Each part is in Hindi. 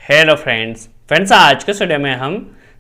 हेलो फ्रेंड्स आज के वीडियो में हम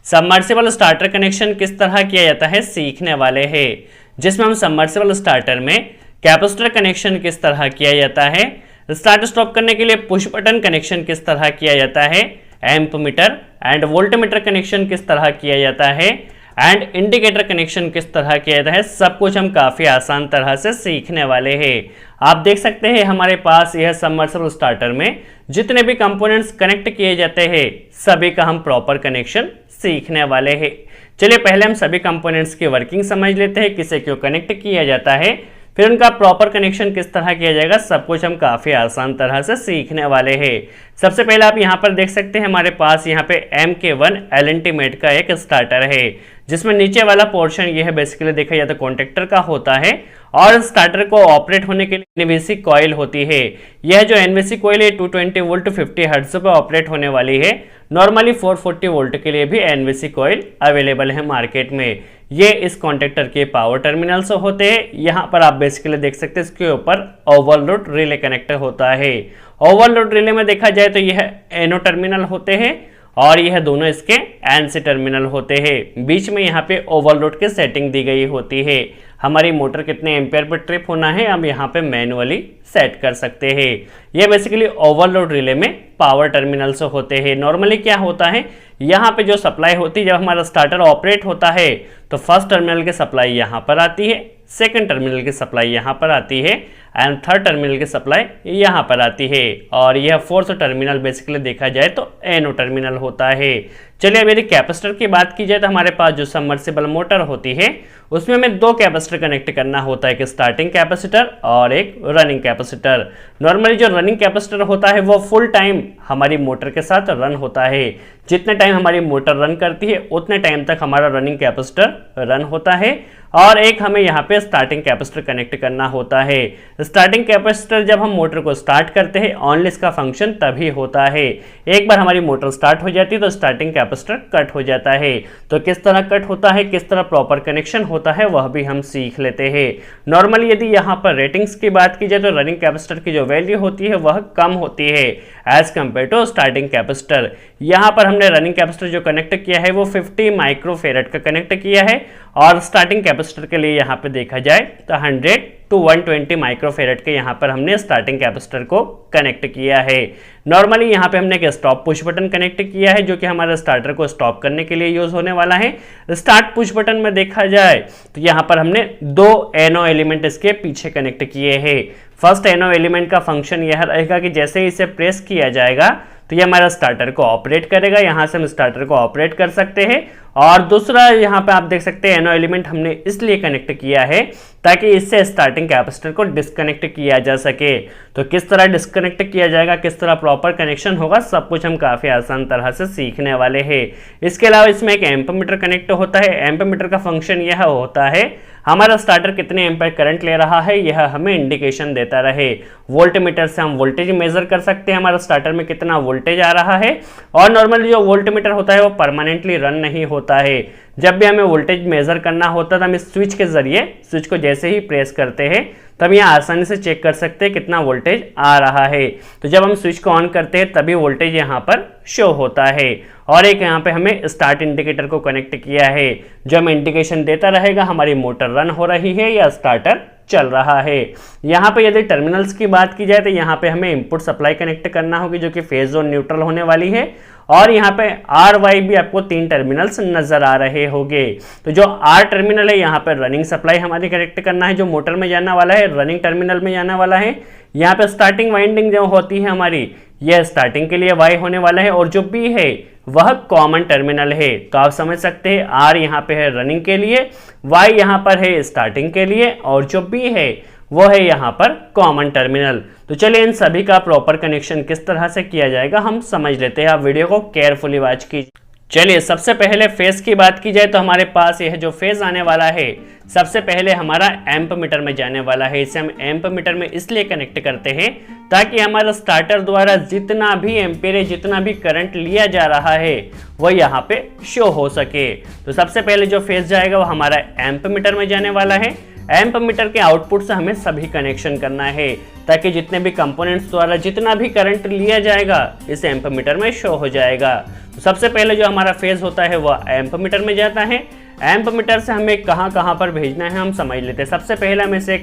सबमर्सिबल स्टार्टर कनेक्शन किस तरह किया जाता है सीखने वाले हैं, जिसमें हम सबमर्सिबल स्टार्टर में कैपेसिटर कनेक्शन किस तरह किया जाता है, स्टार्ट स्टॉप करने के लिए पुश बटन कनेक्शन किस तरह किया जाता है, amp meter and volt meter connection किस तरह किया जाता है एंड इंडिकेटर कनेक्शन किस तरह किया जाता है, सब कुछ हम काफ़ी आसान तरह से सीखने वाले हैं। आप देख सकते हैं हमारे पास यह सबमर्सिबल स्टार्टर में जितने भी कंपोनेंट्स कनेक्ट किए जाते हैं सभी का हम प्रॉपर कनेक्शन सीखने वाले हैं। चलिए पहले हम सभी कंपोनेंट्स की वर्किंग समझ लेते हैं, किसे क्यों कनेक्ट किया जाता है, फिर उनका प्रॉपर कनेक्शन किस तरह किया जाएगा, सब कुछ हम काफ़ी आसान तरह से सीखने वाले हैं। सबसे पहले आप यहाँ पर देख सकते हैं हमारे पास यहाँ पे MK1 LNT-MED का एक स्टार्टर है, जिसमें नीचे वाला पोर्शन यह बेसिकली देखा जाए तो कॉन्टेक्टर का होता है और स्टार्टर को ऑपरेट होने के लिए एनवीसी कॉइल होती है। यह जो एनवीसी कॉइल है 220 वोल्ट 50 हर्ट्ज पर ऑपरेट होने वाली है। नॉर्मली 440 वोल्ट के लिए भी एनवीसी कॉइल अवेलेबल है मार्केट में। ये इस कॉन्टेक्टर के पावर टर्मिनल्स होते हैं। यहाँ पर आप बेसिकली देख सकते हैं इसके ऊपर ओवरलोड रिले कनेक्टर होता है। ओवरलोड रिले में देखा जाए तो यह एनो टर्मिनल होते हैं और यह दोनों इसके एनसी टर्मिनल होते हैं। बीच में यहाँ पे ओवरलोड की सेटिंग दी गई होती है। हमारी मोटर कितने एम्पेयर पर ट्रिप होना है हम यहाँ पे मैनुअली सेट कर सकते हैं। ये बेसिकली ओवरलोड रिले में पावर टर्मिनल्स होते हैं। नॉर्मली क्या होता है, यहाँ पे जो सप्लाई होती है जब हमारा स्टार्टर ऑपरेट होता है तो फर्स्ट टर्मिनल की सप्लाई यहाँ पर आती है, सेकंड टर्मिनल की सप्लाई यहाँ पर आती है एंड थर्ड टर्मिनल की सप्लाई यहाँ पर आती है और यह फोर्थ टर्मिनल बेसिकली देखा जाए तो एनो टर्मिनल होता है। चलिए अब यदि कैपेसिटर की बात की जाए तो हमारे पास जो सबमर्सिबल मोटर होती है उसमें हमें दो कैपेसिटर कनेक्ट करना होता है, एक स्टार्टिंग कैपेसिटर और एक रनिंग कैपेसिटर। नॉर्मली जो रनिंग कैपेसिटर होता है वो फुल टाइम हमारी मोटर के साथ रन होता है। जितने टाइम हमारी मोटर रन करती है उतने टाइम तक हमारा रनिंग कैपेसिटर रन होता है और एक हमें यहाँ पे स्टार्टिंग कैपेसिटर कनेक्ट करना होता है। स्टार्टिंग कैपेसिटर जब हम मोटर को स्टार्ट करते हैं ओनली इसका फंक्शन तभी होता है। एक बार हमारी मोटर स्टार्ट हो जाती है तो स्टार्टिंग कैपेसिटर कट हो जाता है। तो किस तरह कट होता है, किस तरह प्रॉपर कनेक्शन होता है वह भी हम सीख लेते हैं। नॉर्मली यदि यहाँ पर रेटिंग्स की बात की जाए तो रनिंग कैपेसिटर की जो वैल्यू होती है वह कम होती है as compare to starting capacitor. यहाँ पर हमने रनिंग कैपेसिटर जो कनेक्ट किया है वो 50 माइक्रोफेरेड का कनेक्ट किया है और स्टार्टिंग कैपेसिटर के लिए यहाँ पे देखा जाए तो 100 to 120 माइक्रोफेरेड के यहाँ पर हमने स्टार्टिंग कैपेसिटर को कनेक्ट किया है। नॉर्मली यहाँ पे हमने एक स्टॉप पुश बटन कनेक्ट किया है जो कि हमारे स्टार्टर को स्टॉप करने के लिए यूज होने वाला है। स्टार्ट पुश बटन में देखा जाए तो यहाँ पर हमने दो एनो एलिमेंट इसके पीछे कनेक्ट किए हैं। फर्स्ट एनो एलिमेंट का फंक्शन यह रहेगा कि जैसे ही इसे प्रेस किया जाएगा तो ये हमारा स्टार्टर को ऑपरेट करेगा, यहाँ से हम स्टार्टर को ऑपरेट कर सकते हैं। और दूसरा यहाँ पे आप देख सकते हैं एनो एलिमेंट हमने इसलिए कनेक्ट किया है ताकि इससे स्टार्टिंग कैपेसिटर को डिस्कनेक्ट किया जा सके। तो किस तरह डिस्कनेक्ट किया जाएगा, किस तरह प्रॉपर कनेक्शन होगा, सब कुछ हम काफ़ी आसान तरह से सीखने वाले हैं। इसके अलावा इसमें एक एम्प मीटर कनेक्ट होता है। एम्प मीटर का फंक्शन यह होता है हमारा स्टार्टर कितने एम्पेयर करंट ले रहा है यह हमें इंडिकेशन देता रहे। वोल्ट मीटर से हम वोल्टेज मेजर कर सकते हैं हमारा स्टार्टर में कितना वोल्टेज आ रहा है। और नॉर्मली जो वोल्ट मीटर होता है वो परमानेंटली रन नहीं होता है। जब भी हमें वोल्टेज मेजर करना होता है तो हम इस स्विच के जरिए स्विच को जैसे ही प्रेस करते हैं तब यहाँ आसानी से चेक कर सकते हैं कितना वोल्टेज आ रहा है। तो जब हम स्विच को ऑन करते हैं तभी वोल्टेज यहाँ पर शो होता है। और एक यहाँ पे हमें स्टार्ट इंडिकेटर को कनेक्ट किया है जो हमें इंडिकेशन देता रहेगा हमारी मोटर रन हो रही है या स्टार्टर चल रहा है। यहाँ पे यदि टर्मिनल्स की बात की जाए तो यहाँ पे हमें इनपुट सप्लाई कनेक्ट करना होगी जो कि फेज और न्यूट्रल होने वाली है। और यहाँ पे आर वाई भी आपको 3 टर्मिनल्स नजर आ रहे होंगे। तो जो आर टर्मिनल है यहाँ पे रनिंग सप्लाई हमारी कनेक्ट करना है जो मोटर में जाने वाला है, रनिंग टर्मिनल में जाने वाला है। यहाँ पे स्टार्टिंग वाइंडिंग जो होती है हमारी यह स्टार्टिंग के लिए वाई होने वाला है और जो बी है वह कॉमन टर्मिनल है। तो आप समझ सकते हैं आर यहाँ पे है रनिंग के लिए, वाई यहाँ पर है स्टार्टिंग के लिए और जो बी है वो है यहाँ पर कॉमन टर्मिनल। तो चलिए इन सभी का प्रॉपर कनेक्शन किस तरह से किया जाएगा हम समझ लेते हैं। आप वीडियो को केयरफुली वॉच कीजिए। चलिए सबसे पहले फेज की बात की जाए तो हमारे पास यह जो फेज आने वाला है सबसे पहले हमारा एम्प मीटर में जाने वाला है। इसे हम एम्प मीटर में इसलिए कनेक्ट करते हैं ताकि हमारा स्टार्टर द्वारा जितना भी एम्पेयर जितना भी करंट लिया जा रहा है वो यहाँ पे शो हो सके। तो सबसे पहले जो फेज जाएगा वो हमारा एम्प मीटर में जाने वाला है एम्प मीटर के आउटपुट से हमें सभी कनेक्शन करना है, ताकि जितने भी कंपोनेंट्स द्वारा जितना भी करंट लिया जाएगा इस एम्प मीटर में शो हो जाएगा। तो सबसे पहले जो हमारा फेज होता है वह एम्प मीटर में जाता है। एम्प मीटर से हमें कहाँ पर भेजना है हम समझ लेते हैं। सबसे पहले हमें इसे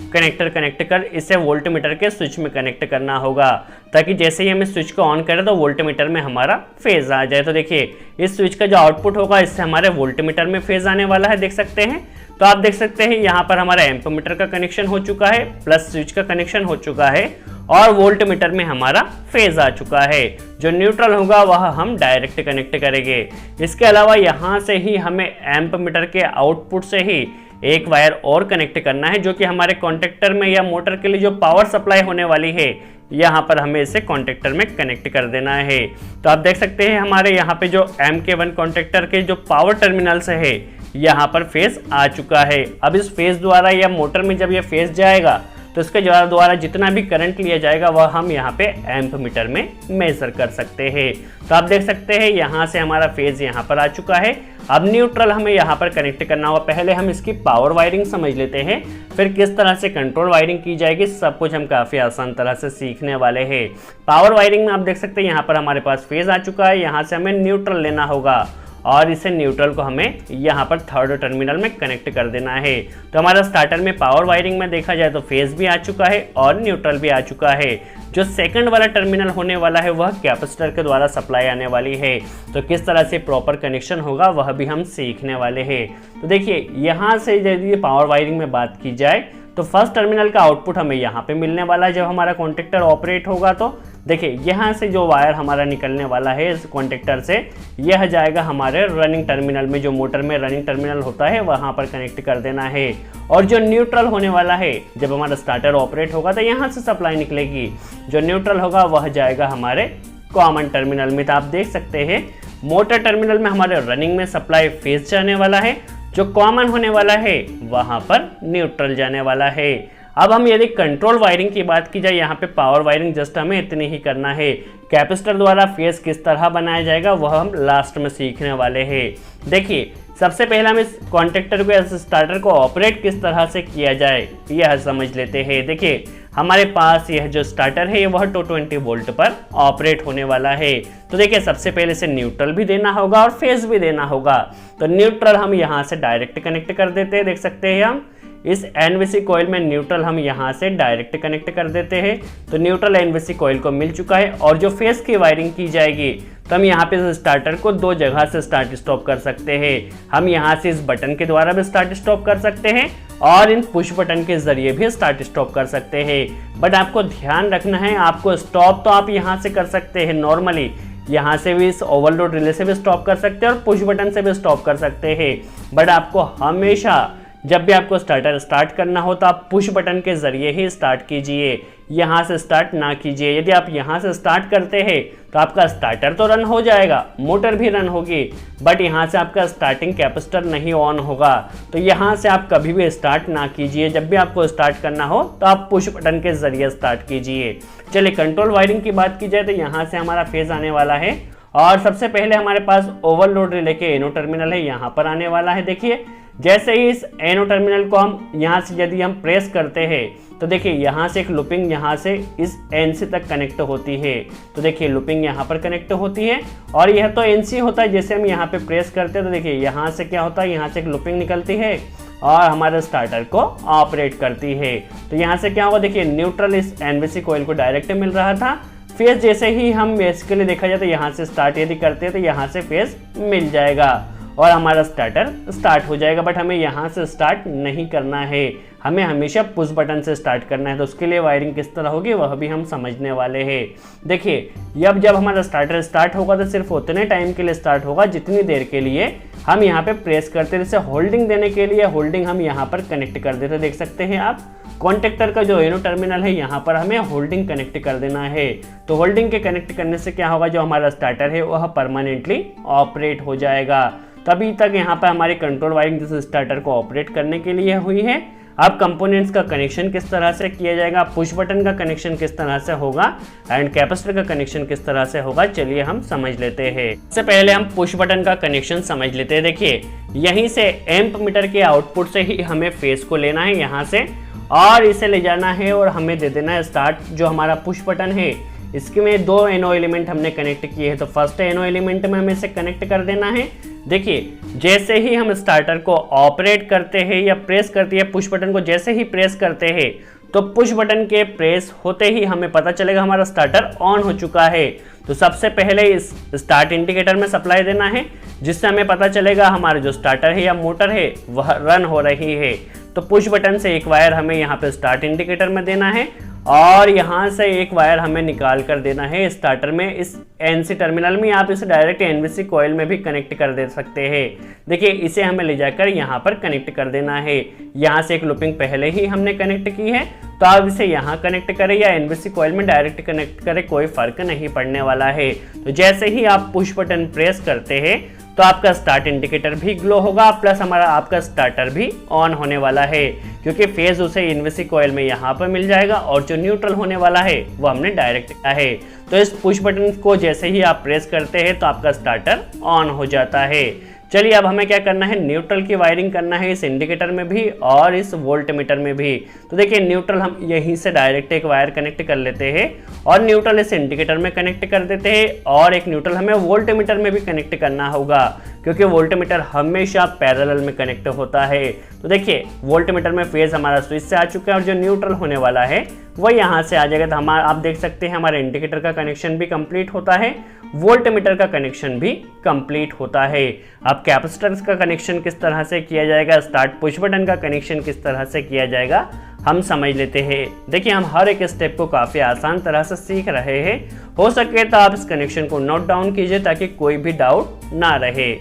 कनेक्टर कनेक्ट कर इसे वोल्ट मीटर के स्विच में कनेक्ट करना होगा, ताकि जैसे ही हम इस स्विच को ऑन करें तो वोल्ट मीटर में हमारा फेज आ जाए। तो देखिए इस स्विच का जो आउटपुट होगा इससे हमारे वोल्ट मीटर में फेज आने वाला है, देख सकते हैं। तो आप देख सकते हैं यहाँ पर हमारा एम्प मीटर का कनेक्शन हो चुका है, प्लस स्विच का कनेक्शन हो चुका है और वोल्ट मीटर में हमारा फेज आ चुका है। जो न्यूट्रल होगा वह हम डायरेक्ट कनेक्ट करेंगे। इसके अलावा यहाँ से ही हमें एम्प मीटर के आउटपुट से ही एक वायर और कनेक्ट करना है, जो कि हमारे कॉन्टेक्टर में या मोटर के लिए जो पावर सप्लाई होने वाली है यहाँ पर हमें इसे कॉन्टेक्टर में कनेक्ट कर देना है। तो आप देख सकते हैं हमारे यहाँ पे जो MK1 कॉन्टेक्टर के जो पावर टर्मिनल से है यहाँ पर फेज आ चुका है। अब इस फेज द्वारा या मोटर में जब ये फेज जाएगा तो इसके द्वारा जितना भी करंट लिया जाएगा वह हम यहाँ पे एम्प मीटर में मेजर कर सकते हैं। तो आप देख सकते हैं यहाँ से हमारा फेज यहाँ पर आ चुका है। अब न्यूट्रल हमें यहाँ पर कनेक्ट करना होगा। पहले हम इसकी पावर वायरिंग समझ लेते हैं, फिर किस तरह से कंट्रोल वायरिंग की जाएगी सब कुछ हम काफ़ी आसान तरह से सीखने वाले हैं। पावर वायरिंग में आप देख सकते हैं यहाँ पर हमारे पास फेज आ चुका है। यहाँ से हमें न्यूट्रल लेना होगा और इसे न्यूट्रल को हमें यहाँ पर थर्ड टर्मिनल में कनेक्ट कर देना है। तो हमारा स्टार्टर में पावर वायरिंग में देखा जाए तो फेज भी आ चुका है और न्यूट्रल भी आ चुका है। जो सेकंड वाला टर्मिनल होने वाला है वह कैपेसिटर के द्वारा सप्लाई आने वाली है। तो किस तरह से प्रॉपर कनेक्शन होगा वह भी हम सीखने वाले हैं। तो देखिए यहाँ से यदि पावर वायरिंग में बात की जाए तो फर्स्ट टर्मिनल का आउटपुट हमें यहाँ पे मिलने वाला है जब हमारा कॉन्टेक्टर ऑपरेट होगा। तो देखिए यहाँ से जो वायर हमारा निकलने वाला है इस कॉन्टेक्टर से यह जाएगा हमारे रनिंग टर्मिनल में, जो मोटर में रनिंग टर्मिनल होता है वहाँ पर कनेक्ट कर देना है। और जो न्यूट्रल होने वाला है जब हमारा स्टार्टर ऑपरेट होगा तो यहाँ से सप्लाई निकलेगी। जो न्यूट्रल होगा वह जाएगा हमारे कॉमन टर्मिनल में। तो आप देख सकते हैं मोटर टर्मिनल में हमारे रनिंग में सप्लाई फेज जाने वाला है, जो कॉमन होने वाला है वहां पर न्यूट्रल जाने वाला है। अब हम यदि कंट्रोल वायरिंग की बात की जाए, यहाँ पे पावर वायरिंग जस्ट हमें इतनी ही करना है। कैपेसिटर द्वारा फेज किस तरह बनाया जाएगा वह हम लास्ट में सीखने वाले हैं। देखिए सबसे पहले हम इस कॉन्टेक्टर को इस स्टार्टर को ऑपरेट किस तरह से किया जाए यह समझ लेते हैं। देखिए हमारे पास यह जो स्टार्टर है वह 220 वोल्ट पर ऑपरेट होने वाला है। तो देखिए सबसे पहले से न्यूट्रल भी देना होगा और फेज भी देना होगा। तो न्यूट्रल हम यहाँ से डायरेक्ट कनेक्ट कर देते हैं, देख सकते हैं हम इस एनवीसी कॉइल में न्यूट्रल हम यहाँ से डायरेक्ट कनेक्ट कर देते हैं। तो न्यूट्रल एनवीसी कॉइल को मिल चुका है। और जो फेज की वायरिंग की जाएगी तो हम यहाँ पे स्टार्टर को दो जगह से स्टार्ट स्टॉप कर सकते हैं। हम यहाँ से इस बटन के द्वारा भी स्टार्ट स्टॉप कर सकते हैं और इन पुश बटन के जरिए भी स्टार्ट स्टॉप कर सकते हैं। बट आपको ध्यान रखना है, आपको स्टॉप तो आप यहाँ से कर सकते हैं नॉर्मली, यहाँ से भी इस ओवरलोड रिले से भी स्टॉप कर सकते हैं और पुश बटन से भी स्टॉप कर सकते हैं। बट आपको हमेशा जब भी आपको स्टार्टर स्टार्ट करना हो तो आप पुश बटन के जरिए ही स्टार्ट कीजिए, यहाँ से स्टार्ट ना कीजिए। यदि आप यहाँ से स्टार्ट करते हैं तो आपका स्टार्टर तो रन हो जाएगा, मोटर भी रन होगी, बट यहाँ से आपका स्टार्टिंग कैपेसिटर नहीं ऑन होगा। तो यहाँ से आप कभी भी स्टार्ट ना कीजिए। जब भी आपको स्टार्ट करना हो तो आप पुश बटन के जरिए स्टार्ट कीजिए। चलिए कंट्रोल वायरिंग की बात की जाए तो यहाँ से हमारा फेज आने वाला है और सबसे पहले हमारे पास ओवरलोड रिले के एनो टर्मिनल है, यहाँ पर आने वाला है। देखिए जैसे ही इस एनो टर्मिनल को हम यहाँ से यदि हम प्रेस करते हैं तो देखिए यहाँ से एक लूपिंग यहाँ से इस एनसी तक कनेक्ट होती है। तो देखिए लूपिंग यहाँ पर कनेक्ट होती है और यह तो एनसी होता है। जैसे हम यहाँ पे प्रेस करते हैं तो देखिए यहाँ से क्या होता है, यहाँ से एक लूपिंग निकलती है और हमारे स्टार्टर को ऑपरेट करती है। तो यहाँ से क्या होगा, देखिए न्यूट्रल इस एनवीसी कॉइल को डायरेक्ट मिल रहा था। फेज जैसे ही हम बेसिकली देखा जाए तो यहाँ से स्टार्ट यदि करते हैं तो यहाँ से फेज मिल जाएगा और हमारा स्टार्टर स्टार्ट हो जाएगा। बट हमें यहाँ से स्टार्ट नहीं करना है, हमें हमेशा पुश बटन से स्टार्ट करना है। तो उसके लिए वायरिंग किस तरह होगी वह भी हम समझने वाले हैं। देखिए जब हमारा स्टार्टर स्टार्ट होगा तो सिर्फ उतने टाइम के लिए स्टार्ट होगा जितनी देर के लिए हम यहाँ पे प्रेस करते। जैसे होल्डिंग देने के लिए होल्डिंग हम यहाँ पर कनेक्ट कर देते, देख सकते हैं आप कॉन्टेक्टर का जो एनो टर्मिनल है यहाँ पर हमें होल्डिंग कनेक्ट कर देना है। तो होल्डिंग के कनेक्ट करने से क्या होगा, जो हमारा स्टार्टर है वह परमानेंटली ऑपरेट हो जाएगा। तभी तक यहाँ पर हमारी कंट्रोल वायरिंग जिस स्टार्टर को ऑपरेट करने के लिए हुई है। अब कंपोनेंट्स का कनेक्शन किस तरह से किया जाएगा, पुश बटन का कनेक्शन किस तरह से होगा एंड कैपेसिटर का कनेक्शन किस तरह से होगा, चलिए हम समझ लेते हैं। सबसे पहले हम पुश बटन का कनेक्शन समझ लेते हैं। देखिए यहीं से एम्प मीटर के आउटपुट से ही हमें फेज को लेना है यहाँ से, और इसे ले जाना है और हमें दे देना है स्टार्ट। जो हमारा पुश बटन है इसके में 2 NO एलिमेंट हमने कनेक्ट किए हैं, तो फर्स्ट NO एलिमेंट में हमें इसे कनेक्ट कर देना है। देखिए जैसे ही हम स्टार्टर को ऑपरेट करते हैं या प्रेस करते हैं, पुश बटन को जैसे ही प्रेस करते हैं तो पुश बटन के प्रेस होते ही हमें पता चलेगा हमारा स्टार्टर ऑन हो चुका है। तो सबसे पहले इस स्टार्ट इंडिकेटर में सप्लाई देना है, जिससे हमें पता चलेगा हमारा जो स्टार्टर है या मोटर है वह रन हो रही है। तो पुश बटन से एक वायर हमें यहाँ पे स्टार्ट इंडिकेटर में देना है और यहाँ से एक वायर हमें निकाल कर देना है स्टार्टर में। इस NC टर्मिनल में आप इसे डायरेक्ट NVC कॉइल में भी कनेक्ट कर दे सकते हैं। देखिए इसे हमें ले जाकर यहाँ पर कनेक्ट कर देना है। यहाँ से एक लूपिंग पहले ही हमने कनेक्ट की है, तो आप इसे यहाँ कनेक्ट करें या NVC कॉइल में डायरेक्ट कनेक्ट करें, कोई फर्क नहीं पड़ने वाला है। तो जैसे ही आप पुश बटन प्रेस करते हैं तो आपका स्टार्ट इंडिकेटर भी ग्लो होगा, प्लस हमारा आपका स्टार्टर भी ऑन होने वाला है, क्योंकि फेज उसे NVC कॉइल में यहाँ पर मिल जाएगा और जो न्यूट्रल होने वाला है वो हमने डायरेक्ट किया है। तो इस पुश बटन को जैसे ही आप प्रेस करते हैं तो आपका स्टार्टर ऑन हो जाता है। चलिए अब हमें क्या करना है, न्यूट्रल की वायरिंग करना है इस इंडिकेटर में भी और इस वोल्ट मीटर में भी। तो देखिए न्यूट्रल हम यहीं से डायरेक्ट एक वायर कनेक्ट कर लेते हैं और न्यूट्रल इस इंडिकेटर में कनेक्ट कर देते हैं, और एक न्यूट्रल हमें वोल्ट मीटर में भी कनेक्ट करना होगा, क्योंकि वोल्ट मीटर हमेशा पैरेलल में कनेक्ट होता है। तो देखिए वोल्ट मीटर में फेज हमारा स्विच से आ चुका है और जो न्यूट्रल होने वाला है वो यहाँ से आ जाएगा। तो हमारा आप देख सकते हैं हमारे इंडिकेटर का कनेक्शन भी कंप्लीट होता है, वोल्ट मीटर का कनेक्शन भी कंप्लीट होता है। अब कैपेसिटर्स का कनेक्शन किस तरह से किया जाएगा, स्टार्ट पुश बटन का कनेक्शन किस तरह से किया जाएगा, हम समझ लेते हैं। देखिए हम हर एक स्टेप को काफ़ी आसान तरह से सीख रहे हैं। हो सके तो आप इस कनेक्शन को नोट डाउन कीजिए ताकि कोई भी डाउट ना रहे।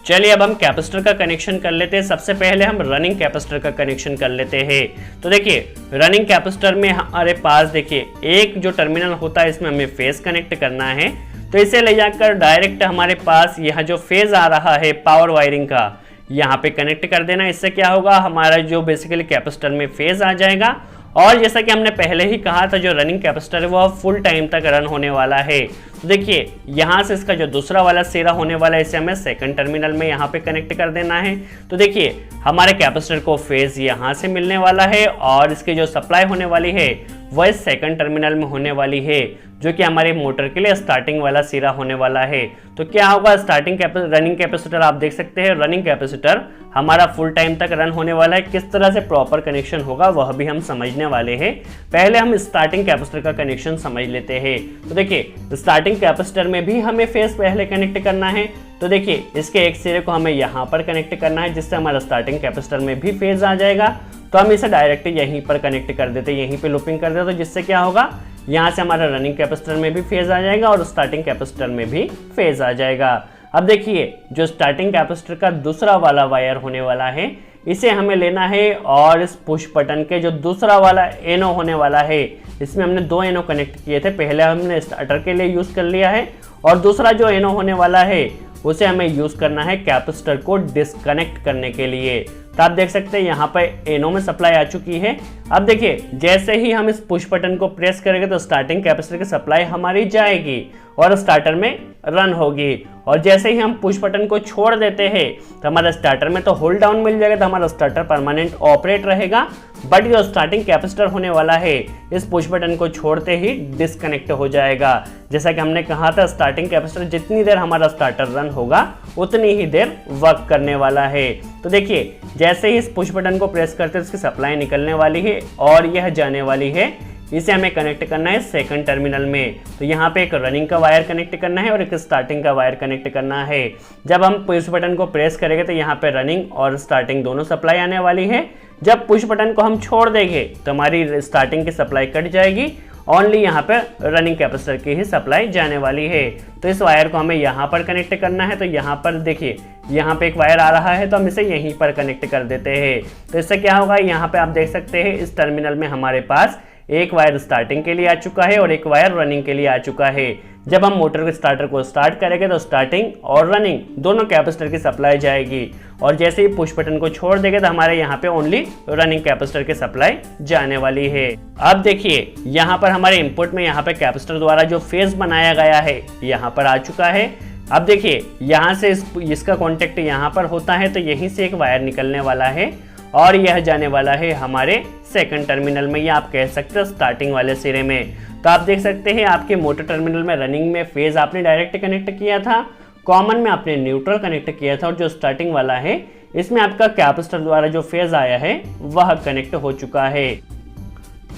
चलिए अब हम कैपेसिटर का कनेक्शन कर लेते हैं। सबसे पहले हम रनिंग कैपेसिटर का कनेक्शन कर लेते हैं। तो देखिए रनिंग कैपेसिटर में हमारे पास देखिए एक जो टर्मिनल होता है इसमें हमें फेज कनेक्ट करना है, तो इसे ले जाकर डायरेक्ट हमारे पास यह जो फेज आ रहा है पावर वायरिंग का यहाँ पे कनेक्ट कर देना। इससे क्या होगा, हमारा जो बेसिकली कैपेसिटर में फेज आ जाएगा, और जैसा कि हमने पहले ही कहा था जो रनिंग कैपेसिटर है वो फुल टाइम तक रन होने वाला है। तो देखिए यहाँ से इसका जो दूसरा वाला सिरा होने वाला है इसे हमें सेकंड टर्मिनल में यहाँ पे कनेक्ट कर देना है। तो देखिए हमारे कैपेसिटर को फेज यहाँ से मिलने वाला है और इसकी जो सप्लाई होने वाली है वह इस सेकंड टर्मिनल में होने वाली है, जो कि हमारे मोटर के लिए स्टार्टिंग वाला सिरा होने वाला है। तो क्या होगा, रनिंग कैपेसिटर आप देख सकते हैं, रनिंग कैपेसिटर हमारा फुल टाइम तक रन होने वाला है। किस तरह से प्रॉपर कनेक्शन होगा वह भी हम समझने वाले हैं। पहले हम स्टार्टिंग कैपेसिटर का कनेक्शन समझ लेते हैं। तो देखिए स्टार्टिंग कैपेसिटर में भी हमें फेज पहले कनेक्ट करना है। तो देखिए इसके एक सिरे को हमें यहाँ पर कनेक्ट करना है, जिससे हमारा स्टार्टिंग कैपेसिटर में भी फेज आ जाएगा। तो हम इसे डायरेक्ट यहीं पर कनेक्ट कर देते हैं, यहीं पे लूपिंग कर देते हैं, तो जिससे क्या होगा, यहाँ से हमारा रनिंग कैपेसिटर में भी फेज आ जाएगा और स्टार्टिंग कैपेसिटर में भी फेज आ जाएगा। अब देखिए जो स्टार्टिंग कैपेसिटर का दूसरा वाला वायर होने वाला है इसे हमें लेना है, और इस पुश बटन के जो दूसरा वाला एनो होने वाला है इसमें हमने 2 एनो कनेक्ट किए थे। पहले हमने स्टार्टर के लिए यूज़ कर लिया है, और दूसरा जो एनो होने वाला है उसे हमें यूज़ करना है कैपेसिटर को डिस्कनेक्ट करने के लिए। तो आप देख सकते हैं यहाँ पर एनो में सप्लाई आ चुकी है। अब देखिए जैसे ही हम इस पुश बटन को प्रेस करेंगे तो स्टार्टिंग कैपेसिटर की सप्लाई हमारी जाएगी और स्टार्टर में रन होगी, और जैसे ही हम पुश बटन को छोड़ देते हैं तो हमारा स्टार्टर में तो होल्ड डाउन मिल जाएगा, तो हमारा स्टार्टर परमानेंट ऑपरेट रहेगा। बट जो स्टार्टिंग कैपेसिटर होने वाला है इस पुश बटन को छोड़ते ही डिस्कनेक्ट हो जाएगा। जैसा कि हमने कहा था स्टार्टिंग कैपेसिटर जितनी देर हमारा स्टार्टर रन होगा उतनी ही देर वर्क करने वाला है। तो देखिए जैसे ही इस पुश बटन को प्रेस करते हैं उसकी सप्लाई निकलने वाली है और यह जाने वाली है। इसे हमें कनेक्ट करना है सेकंड टर्मिनल में। तो यहाँ पे एक रनिंग का वायर कनेक्ट करना है और एक स्टार्टिंग का वायर कनेक्ट करना है। जब हम पुश बटन को प्रेस करेंगे तो यहाँ पे रनिंग और स्टार्टिंग दोनों सप्लाई आने वाली है। जब पुश बटन को हम छोड़ देंगे तो हमारी स्टार्टिंग की सप्लाई कट जाएगी, ओनली यहाँ पे रनिंग कैपेसिटर की ही सप्लाई जाने वाली है। तो इस वायर को हमें यहाँ पर कनेक्ट करना है। तो यहाँ पर देखिए यहाँ पे एक वायर आ रहा है तो हम इसे यहीं पर कनेक्ट कर देते हैं। तो इससे क्या होगा, यहाँ पे आप देख सकते हैं इस टर्मिनल में हमारे पास एक वायर स्टार्टिंग के लिए आ चुका है और एक वायर रनिंग के लिए आ चुका है। जब हम मोटर के स्टार्टर को स्टार्ट करेंगे तो स्टार्टिंग और रनिंग दोनों कैपेसिटर की सप्लाई जाएगी, और जैसे ही पुश बटन को छोड़ देंगे तो हमारे यहाँ पे ओनली रनिंग कैपेसिटर की सप्लाई जाने वाली है। अब देखिए यहाँ पर हमारे इनपुट में यहाँ पे कैपेसिटर द्वारा जो फेज बनाया गया है यहाँ पर आ चुका है। अब देखिए यहाँ से इसका कॉन्टेक्ट यहाँ पर होता है, तो यहीं से एक वायर निकलने वाला है और यह जाने वाला है हमारे सेकंड टर्मिनल में, या आप कह सकते हो स्टार्टिंग वाले सिरे में। तो आप देख सकते हैं आपके मोटर टर्मिनल में रनिंग में फेज आपने डायरेक्ट कनेक्ट किया था, कॉमन में आपने न्यूट्रल कनेक्ट किया था, और जो स्टार्टिंग वाला है इसमें आपका कैपेसिटर द्वारा जो फेज आया है वह कनेक्ट हो चुका है।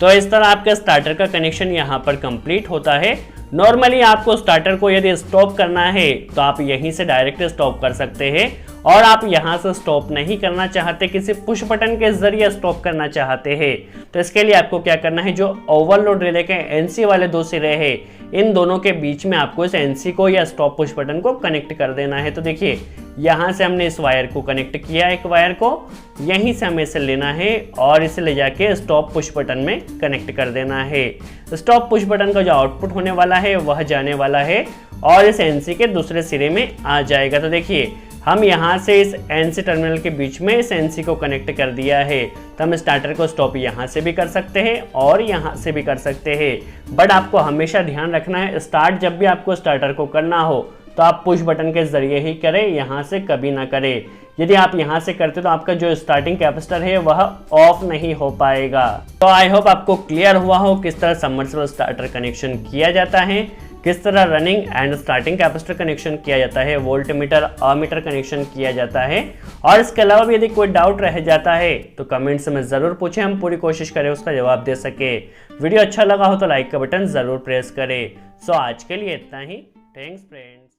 तो इस तरह आपका स्टार्टर का कनेक्शन यहाँ पर कंप्लीट होता है। नॉर्मली आपको स्टार्टर को यदि स्टॉप करना है तो आप यहीं से डायरेक्ट स्टॉप कर सकते हैं, और आप यहाँ से स्टॉप नहीं करना चाहते, किसी पुश बटन के जरिए स्टॉप करना चाहते हैं, तो इसके लिए आपको क्या करना है, जो ओवरलोड रिले के एनसी वाले दो सिरे हैं इन दोनों के बीच में आपको इस एनसी को या स्टॉप पुश बटन को कनेक्ट कर देना है। तो देखिए यहाँ से हमने इस वायर को कनेक्ट किया, एक वायर को यहीं से हमें इसे लेना है और इसे ले जाके स्टॉप पुश बटन में कनेक्ट कर देना है। स्टॉप पुश बटन का जो आउटपुट होने वाला है वह जाने वाला है और इस एनसी के दूसरे सिरे में आ जाएगा। तो देखिए हम यहाँ से इस एनसी टर्मिनल के बीच में इस एनसी को कनेक्ट कर दिया है, तो हम स्टार्टर को स्टॉप यहाँ से भी कर सकते हैं और यहाँ से भी कर सकते हैं। बट आपको हमेशा ध्यान रखना है, स्टार्ट जब भी आपको स्टार्टर को करना हो तो आप पुश बटन के जरिए ही करें, यहाँ से कभी ना करें। यदि आप यहाँ से करते तो आपका जो स्टार्टिंग कैपेसिटर है वह ऑफ नहीं हो पाएगा। तो आई होप आपको क्लियर हुआ हो किस तरह सबमर्सिबल स्टार्टर कनेक्शन किया जाता है, किस तरह running and starting capacitor connection किया जाता है, वोल्ट मीटर अमीटर कनेक्शन किया जाता है। और इसके अलावा भी यदि कोई डाउट रह जाता है तो कमेंट्स में ज़रूर पूछें, हम पूरी कोशिश करें उसका जवाब दे सके। वीडियो अच्छा लगा हो तो लाइक का बटन ज़रूर प्रेस करें। सो आज के लिए इतना ही। Thanks friends.